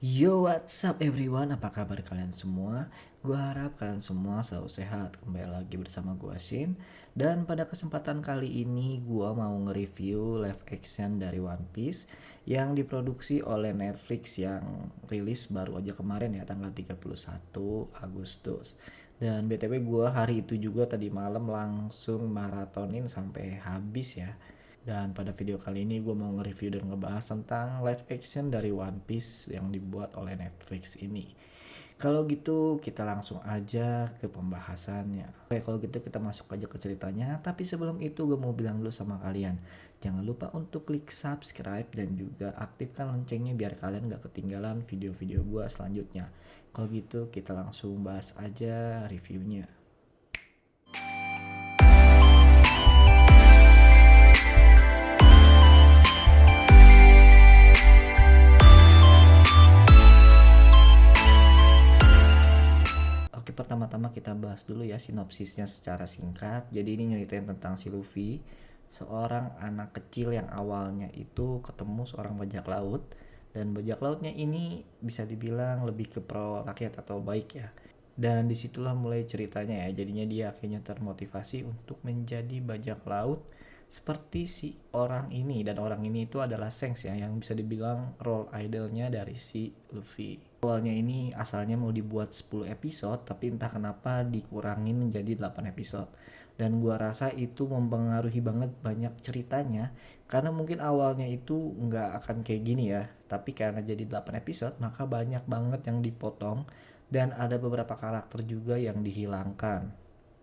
Yo, what's up everyone? Apa kabar kalian semua? Gua harap kalian semua selalu sehat. Kembali lagi bersama gua Shin. Dan pada kesempatan kali ini gua mau nge-review live action dari One Piece yang diproduksi oleh Netflix yang rilis baru aja kemarin ya, tanggal 31 Agustus. Dan BTW gua hari itu juga tadi malam langsung maratonin sampai habis ya. Dan pada video kali ini gue mau nge-review dan ngebahas tentang live action dari One Piece yang dibuat oleh Netflix ini. Kalau gitu kita langsung aja ke pembahasannya. Oke, kalau gitu kita masuk aja ke ceritanya. Tapi sebelum itu gue mau bilang dulu sama kalian, jangan lupa untuk klik subscribe dan juga aktifkan loncengnya biar kalian gak ketinggalan video-video gue selanjutnya. Kalau gitu kita langsung bahas aja reviewnya. Oke, pertama-tama kita bahas dulu ya sinopsisnya secara singkat. Jadi ini nyeritain tentang si Luffy, seorang anak kecil yang awalnya itu ketemu seorang bajak laut, dan bajak lautnya ini bisa dibilang lebih ke pro rakyat atau baik ya. Dan disitulah mulai ceritanya ya. Jadinya dia akhirnya termotivasi untuk menjadi bajak laut seperti si orang ini, dan orang ini itu adalah Shanks ya, yang bisa dibilang role idolnya dari si Luffy. Awalnya ini asalnya mau dibuat 10 episode, tapi entah kenapa dikurangin menjadi 8 episode. Dan gua rasa itu mempengaruhi banget banyak ceritanya, karena mungkin awalnya itu nggak akan kayak gini ya, tapi karena jadi 8 episode maka banyak banget yang dipotong dan ada beberapa karakter juga yang dihilangkan.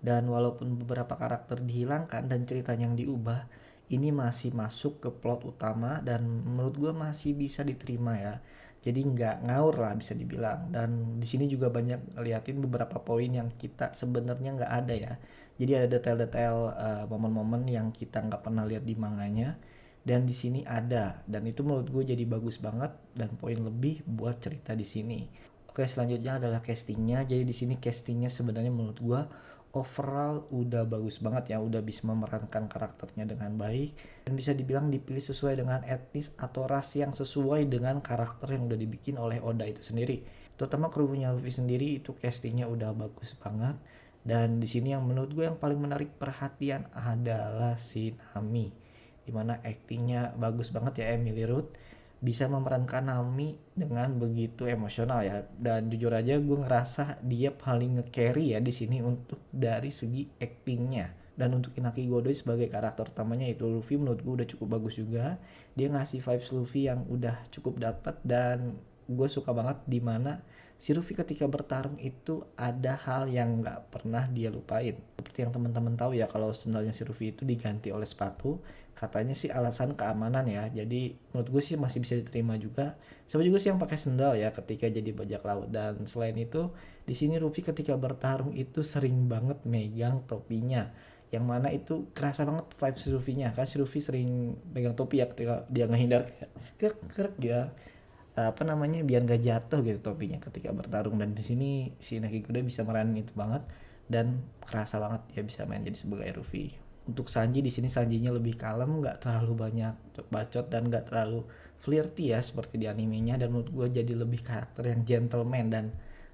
Dan walaupun beberapa karakter dihilangkan dan ceritanya yang diubah, ini masih masuk ke plot utama dan menurut gue masih bisa diterima ya. Jadi nggak ngaur lah bisa dibilang. Dan di sini juga banyak ngeliatin beberapa poin yang kita sebenarnya nggak ada ya. Jadi ada detail-detail momen-momen yang kita nggak pernah lihat di manganya. Dan di sini ada, dan itu menurut gue jadi bagus banget dan poin lebih buat cerita di sini. Oke, selanjutnya adalah castingnya. Jadi di sini castingnya sebenarnya menurut gue overall udah bagus banget ya, udah bisa memerankan karakternya dengan baik dan bisa dibilang dipilih sesuai dengan etnis atau ras yang sesuai dengan karakter yang udah dibikin oleh Oda itu sendiri. Terutama krunya Luffy sendiri itu castingnya udah bagus banget. Dan di sini yang menurut gue yang paling menarik perhatian adalah si Nami, dimana aktingnya bagus banget ya, Emily Root bisa memerankan Nami dengan begitu emosional ya. Dan jujur aja gue ngerasa dia paling nge-carry ya di sini untuk dari segi actingnya. Dan untuk Inaki Godoy sebagai karakter utamanya itu Luffy, menurut gue udah cukup bagus juga. Dia ngasih vibes Luffy yang udah cukup dapat, dan gue suka banget dimana si Luffy ketika bertarung itu ada hal yang nggak pernah dia lupain. Seperti yang teman-teman tahu ya, kalau sendalnya si Luffy itu diganti oleh sepatu, katanya sih alasan keamanan ya. Jadi menurut gue sih masih bisa diterima juga. Siapa juga sih yang pakai sendal ya ketika jadi bajak laut. Dan selain itu di sini Luffy ketika bertarung itu sering banget megang topinya, yang mana itu kerasa banget vibes Luffy-nya kan. Si Luffy sering megang topi ya ketika dia ngehindar kayak kerek kerek ya, apa namanya, biar gak jatuh gitu topinya ketika bertarung. Dan di sini si Naki Kuda bisa meranin itu banget, dan kerasa banget dia bisa main jadi sebagai Luffy. Untuk Sanji di sini, Sanjinya lebih kalem, nggak terlalu banyak bacot dan nggak terlalu flirty ya seperti di animenya. Dan menurut gue jadi lebih karakter yang gentleman dan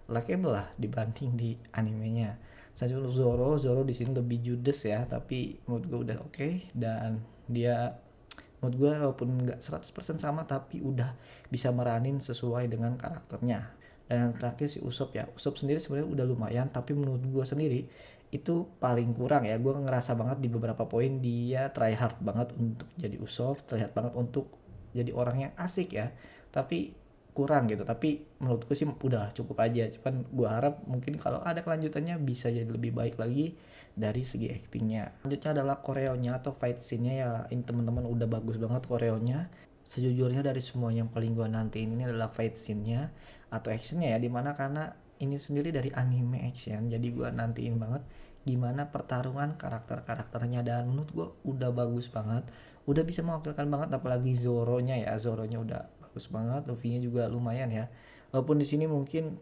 likable lah dibanding di animenya. Sanji untuk Zoro di sini lebih judes ya, tapi menurut gue udah oke. Dan dia menurut gue walaupun nggak 100% sama tapi udah bisa meranin sesuai dengan karakternya. Dan terakhir si Usop ya, Usop sendiri sebenarnya udah lumayan, tapi menurut gue sendiri itu paling kurang ya. Gue ngerasa banget di beberapa poin dia try hard banget untuk jadi Usop, try hard banget untuk jadi orang yang asik ya, tapi kurang gitu. Tapi menurut gue sih udah cukup aja, cuman gue harap mungkin kalau ada kelanjutannya bisa jadi lebih baik lagi dari segi actingnya. Selanjutnya adalah koreonya atau fight scene-nya ya. Ini teman-teman udah bagus banget koreonya. Sejujurnya dari semua yang paling gue nantiin ini adalah fight scene-nya atau actionnya ya, dimana karena ini sendiri dari anime action, jadi gue nantiin banget gimana pertarungan karakter-karakternya. Dan menurut gue udah bagus banget, udah bisa mewakilkan banget, apalagi Zoro-nya ya, Zoro-nya udah bagus banget. Luffy-nya juga lumayan ya, walaupun di sini mungkin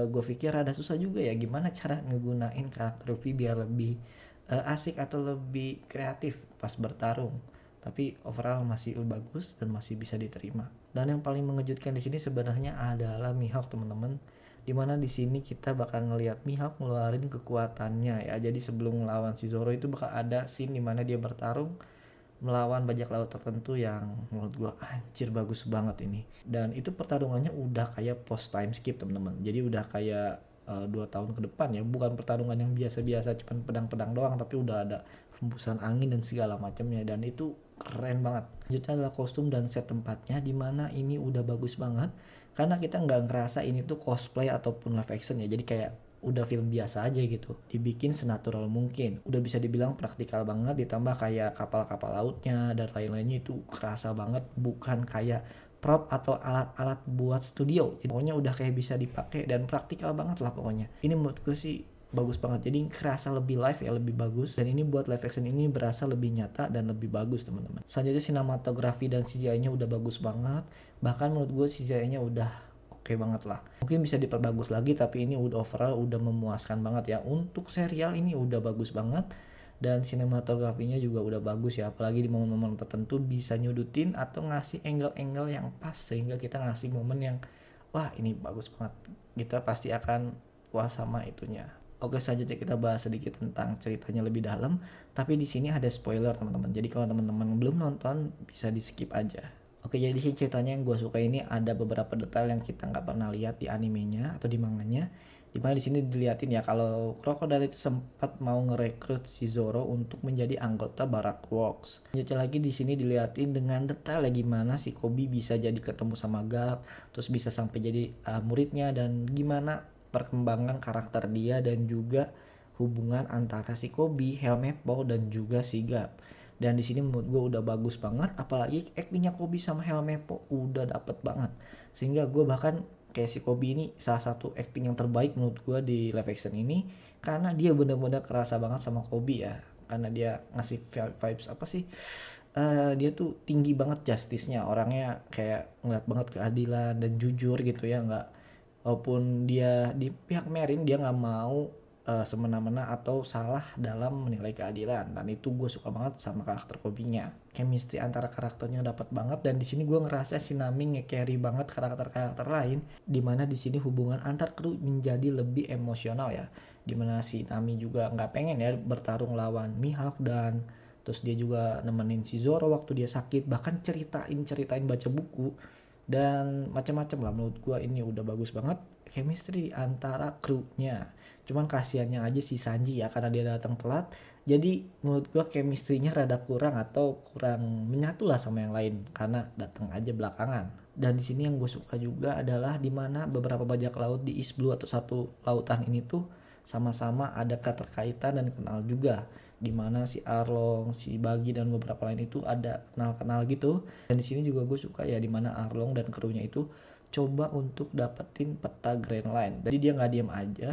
gue pikir ada susah juga ya gimana cara ngegunain karakter Luffy biar lebih asik atau lebih kreatif pas bertarung. tapi overall masih bagus dan masih bisa diterima. Dan yang paling mengejutkan di sini sebenarnya adalah Mihawk, teman-teman. Dimana di sini kita bakal ngelihat Mihawk ngeluarin kekuatannya ya. Jadi sebelum melawan si Zoro itu bakal ada scene dimana dia bertarung melawan bajak laut tertentu yang menurut gua anjir bagus banget ini. Dan itu pertarungannya udah kayak post time skip, teman-teman. Jadi udah kayak 2 tahun ke depan ya, bukan pertarungan yang biasa-biasa cuman pedang-pedang doang, tapi udah ada hembusan angin dan segala macamnya, dan itu keren banget. Selanjutnya adalah kostum dan set tempatnya, dimana ini udah bagus banget karena kita nggak ngerasa ini tuh cosplay ataupun live action ya, jadi kayak udah film biasa aja gitu, dibikin senatural mungkin, udah bisa dibilang praktikal banget, ditambah kayak kapal-kapal lautnya dan lain-lainnya itu kerasa banget, bukan kayak prop atau alat-alat buat studio. Pokoknya udah kayak bisa dipakai dan praktikal banget lah pokoknya. Ini menurut gue sih bagus banget, jadi kerasa lebih live ya, lebih bagus, dan ini buat live action ini berasa lebih nyata dan lebih bagus, teman-teman. Selanjutnya sinematografi dan CGI-nya udah bagus banget, bahkan menurut gue CGI-nya udah oke banget lah. Mungkin bisa diperbagus lagi, tapi ini udah overall udah memuaskan banget ya. Untuk serial ini udah bagus banget, dan sinematografinya juga udah bagus ya, apalagi di momen-momen tertentu bisa nyudutin atau ngasih angle-angle yang pas sehingga kita ngasih momen yang wah ini bagus banget, kita pasti akan puas sama itunya. Oke, selanjutnya kita bahas sedikit tentang ceritanya lebih dalam, tapi di sini ada spoiler, teman-teman. Jadi kalau teman-teman belum nonton bisa di skip aja. Oke, jadi sih ceritanya yang gue suka ini ada beberapa detail yang kita nggak pernah lihat di animenya atau di manganya. Dimana di sini dilihatin ya kalau Crocodile itu sempat mau ngerekrut si Zoro untuk menjadi anggota Barak Works. Selanjutnya lagi di sini dilihatin dengan detail ya gimana si Koby bisa jadi ketemu sama Garp, terus bisa sampai jadi muridnya, dan gimana perkembangan karakter dia dan juga hubungan antara si Koby, Helmeppo dan juga si Garp. Dan di sini menurut gue udah bagus banget, apalagi actingnya Koby sama Helmeppo udah dapet banget, sehingga gue bahkan kayak si Koby ini salah satu acting yang terbaik menurut gue di live action ini, karena dia bener-bener kerasa banget sama Koby ya, karena dia ngasih vibes apa sih, dia tuh tinggi banget justice-nya, orangnya kayak ngeliat banget keadilan dan jujur gitu ya, nggak, walaupun dia di pihak Merin dia nggak mau semena-mena atau salah dalam menilai keadilan, dan itu gue suka banget sama karakter Kobinya. Chemistry antara karakternya dapat banget, dan di sini gue ngerasa si Nami nge-carry banget karakter-karakter lain, dimana di sini hubungan antar kru menjadi lebih emosional ya, dimana si Nami juga nggak pengen ya bertarung lawan Mihawk, dan terus dia juga nemenin si Zoro waktu dia sakit, bahkan ceritain baca buku dan macam-macam lah. Menurut gue ini udah bagus banget chemistry antara krunya. Cuman kasihannya aja si Sanji ya, karena dia datang telat, jadi menurut gue chemistry-nya rada kurang atau kurang menyatu lah sama yang lain karena datang aja belakangan. Dan di sini yang gue suka juga adalah dimana beberapa bajak laut di East Blue atau satu lautan ini tuh sama-sama ada keterkaitan dan kenal juga, dimana si Arlong, si Bagi dan beberapa lain itu ada kenal-kenal gitu. Dan di sini juga gue suka ya dimana Arlong dan krunya itu coba untuk dapetin peta Grand Line. Jadi dia nggak diem aja,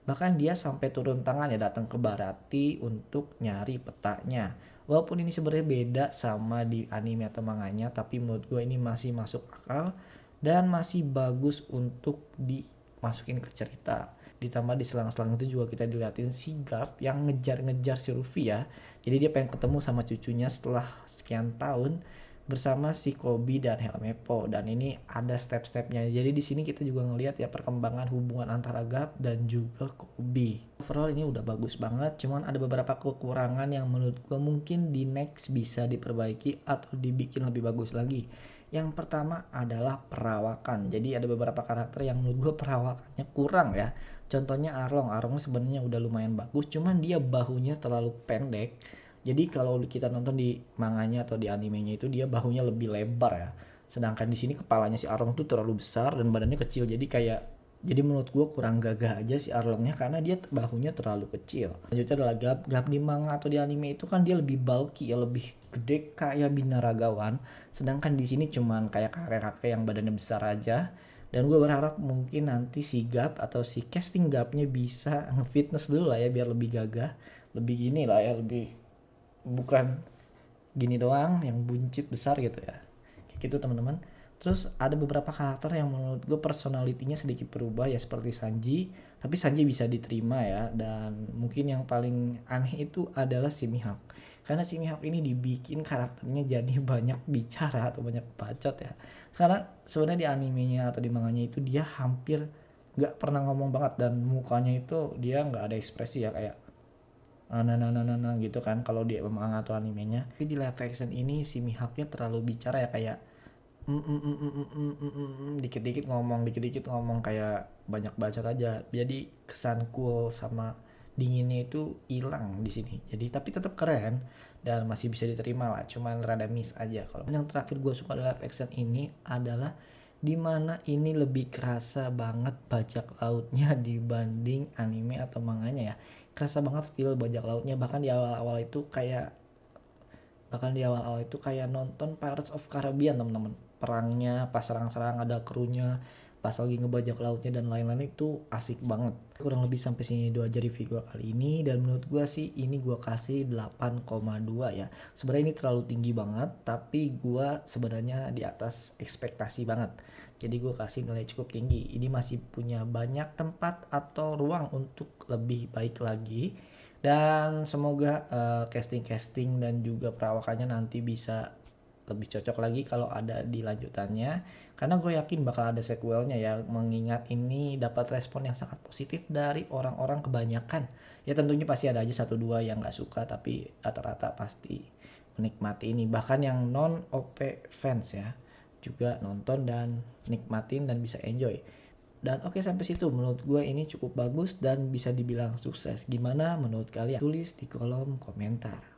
bahkan dia sampai turun tangan ya datang ke Barati untuk nyari petanya. Walaupun ini sebenarnya beda sama di anime atau manganya, tapi menurut gue ini masih masuk akal dan masih bagus untuk dimasukin ke cerita. Ditambah di selang-selang itu juga kita dilihatin si Garp yang ngejar-ngejar si Luffy ya. Jadi dia pengen ketemu sama cucunya setelah sekian tahun bersama si Koby dan Helmeppo, dan ini ada step-stepnya. Jadi di sini kita juga ngelihat ya perkembangan hubungan antara Garp dan juga Koby. Overall ini udah bagus banget, cuman ada beberapa kekurangan yang menurut gue mungkin di next bisa diperbaiki atau dibikin lebih bagus lagi. Yang pertama adalah perawakan. Jadi ada beberapa karakter yang menurut gue perawakannya kurang ya. Contohnya Arlong sebenarnya udah lumayan bagus, cuman dia bahunya terlalu pendek. Jadi kalau kita nonton di manganya atau di animenya itu dia bahunya lebih lebar ya. Sedangkan di sini kepalanya si Arlong tuh terlalu besar dan badannya kecil. Jadi menurut gue kurang gagah aja si Arlongnya karena dia bahunya terlalu kecil. Lanjutnya adalah Garp di manga atau di anime itu kan dia lebih bulky ya, lebih gede kayak binaragawan. Sedangkan di sini cuman kayak kakek-kakek yang badannya besar aja. Dan gue berharap mungkin nanti si Garp atau si casting Garpnya bisa nge-fitness dulu lah ya biar lebih gagah. Lebih gini lah ya, lebih bukan gini doang yang buncit besar gitu ya, kayak gitu teman-teman. Terus ada beberapa karakter yang menurut gue personalitinya sedikit berubah ya, seperti Sanji, tapi Sanji bisa diterima ya. Dan mungkin yang paling aneh itu adalah si Mihawk. karena si Mihawk ini dibikin karakternya jadi banyak bicara atau banyak bacot ya. Karena sebenarnya di animenya atau di manganya itu dia hampir nggak pernah ngomong banget, dan mukanya itu dia nggak ada ekspresi ya, kayak nah gitu kan kalau di manga atau animenya. Tapi di live action ini si Mihawknya terlalu bicara ya, kayak dikit-dikit ngomong, dikit-dikit ngomong, kayak banyak bacot aja. Jadi kesan cool sama dinginnya itu hilang di sini. Jadi tapi tetap keren dan masih bisa diterima lah. Cuman rada miss aja. Kalau yang terakhir gue suka live action ini adalah dimana ini lebih kerasa banget bajak lautnya dibanding anime atau manganya ya. Kerasa banget feel bajak lautnya, bahkan di awal-awal itu kayak nonton Pirates of Caribbean teman-teman. Perangnya pas serang-serang ada krunya, pas lagi ngebajak lautnya dan lain-lain, itu asik banget. Kurang lebih sampai sini dua aja review gue kali ini, dan menurut gue sih ini gue kasih 8,2 ya. Sebenarnya ini terlalu tinggi banget, tapi gue sebenarnya di atas ekspektasi banget. Jadi gue kasih nilai cukup tinggi. Ini masih punya banyak tempat atau ruang untuk lebih baik lagi. Dan semoga casting-casting dan juga perawakannya nanti bisa lebih cocok lagi kalau ada di lanjutannya, karena gue yakin bakal ada sequelnya ya, mengingat ini dapat respon yang sangat positif dari orang-orang kebanyakan. Ya tentunya pasti ada aja satu dua yang nggak suka, tapi rata-rata pasti menikmati ini. Bahkan yang non OP fans ya juga nonton dan nikmatin dan bisa enjoy. Dan oke, sampai situ menurut gue ini cukup bagus dan bisa dibilang sukses. Gimana menurut kalian? Tulis di kolom komentar.